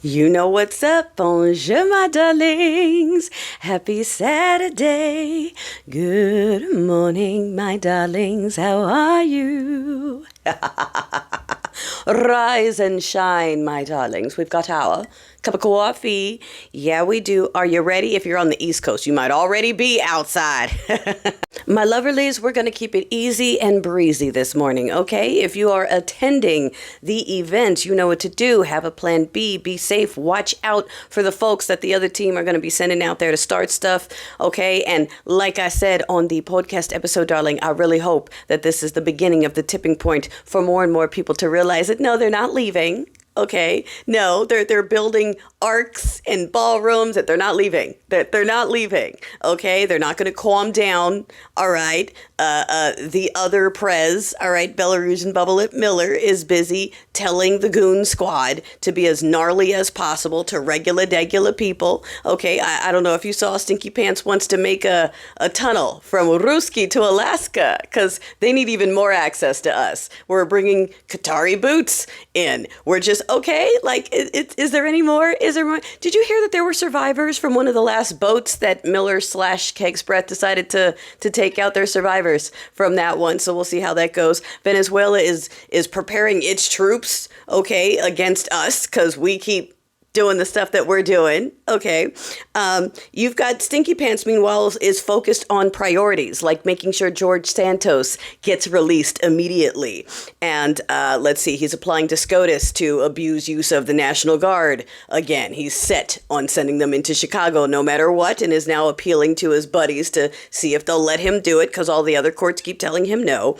You know what's up, bonjour my darlings, happy Saturday, good morning my darlings, how are you? Rise and shine my darlings, we've got our cup of coffee, yeah we do. Are you ready? If you're on the East Coast, you might already be outside. My loverlies, we're going to keep it easy and breezy this morning, okay? If you are attending the event, you know what to do. Have a plan B, be safe, watch out for the folks that the other team are going to be sending out there to start stuff, okay? And like I said on the podcast episode, darling, I really hope that this is the beginning of the tipping point for more and more people to realize that no, they're not leaving. Okay, no, they're building arcs and ballrooms that they're not leaving. They're not leaving. Okay, they're not going to calm down. All right, the other prez, all right, Belarusian Bubble Lip Miller is busy telling the Goon Squad to be as gnarly as possible to regular people. Okay, I don't know if you saw Stinky Pants wants to make a tunnel from Ruski to Alaska because they need even more access to us. We're bringing Qatari boots in. We're just okay, like, is there any more? Is there more? Did you hear that there were survivors from one of the last boats that Miller/Keg's Breath decided to take out their survivors from that one? So we'll see how that goes. Venezuela is preparing its troops, okay, against us because we keep doing the stuff that we're doing. Okay. You've got Stinky Pants, meanwhile, is focused on priorities, like making sure George Santos gets released immediately. And let's see, he's applying to SCOTUS to abuse use of the National Guard. Again, he's set on sending them into Chicago no matter what, and is now appealing to his buddies to see if they'll let him do it because all the other courts keep telling him no.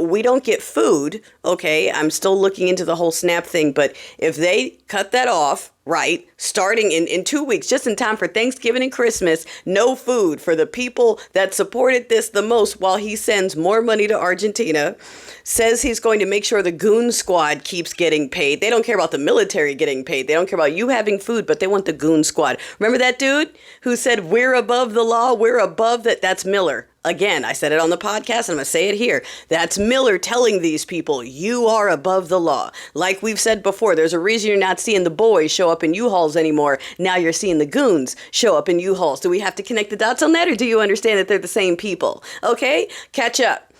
We don't get food. Okay. I'm still looking into the whole SNAP thing, but if they cut that off, right, starting in 2 weeks, just in time for Thanksgiving and Christmas, no food for the people that supported this the most while he sends more money to Argentina, says he's going to make sure the Goon Squad keeps getting paid. They don't care about the military getting paid. They don't care about you having food, but they want the Goon Squad. Remember that dude who said, we're above the law, we're above that? That's Miller. Again, I said it on the podcast, and I'm going to say it here. That's Miller telling these people, you are above the law. Like we've said before, there's a reason you're not seeing the boys show up in U-Hauls anymore. Now you're seeing the goons show up in U-Hauls. Do we have to connect the dots on that, or do you understand that they're the same people? Okay? Catch up.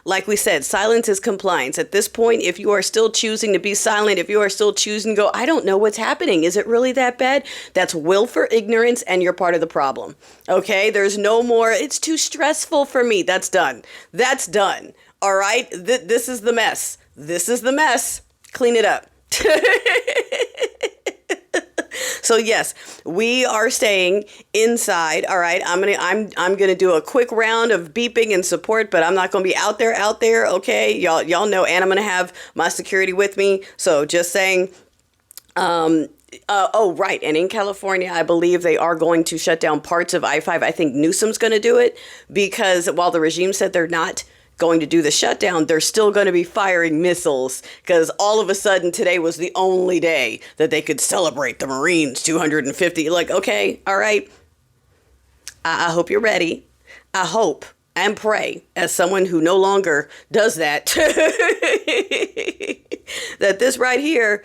Like we said, silence is compliance. At this point, if you are still choosing to be silent, if you are still choosing to go, I don't know what's happening. Is it really that bad? That's willful ignorance, and you're part of the problem. Okay? There's no more, it's too stressful for me. That's done. All right? This is the mess. Clean it up. So yes, we are staying inside. All right, I'm gonna do a quick round of beeping and support, but I'm not gonna be out there. Okay, y'all know, and I'm gonna have my security with me. So just saying. Oh, right. And in California, I believe they are going to shut down parts of I-5. I think Newsom's going to do it because while the regime said they're not going to do the shutdown, they're still going to be firing missiles because all of a sudden today was the only day that they could celebrate the Marines 250. Like, okay, all right. I hope you're ready. I hope and pray, as someone who no longer does that, that this right here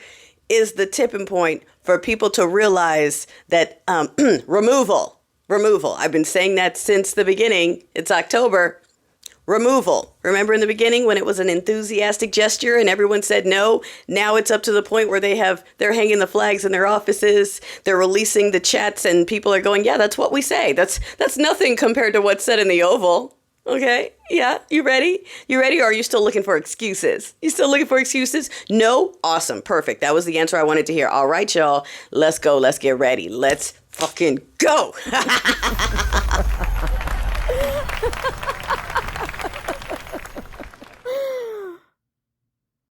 is the tipping point for people to realize that removal. I've been saying that since the beginning. It's October. Removal. Remember in the beginning when it was an enthusiastic gesture and everyone said no? Now it's up to the point where they're hanging the flags in their offices. They're releasing the chats and people are going, yeah, that's what we say. That's nothing compared to what's said in the Oval. Okay. Yeah. You ready? Or are you still looking for excuses? No? Awesome. Perfect. That was the answer I wanted to hear. All right, y'all. Let's go. Let's get ready. Let's fucking go.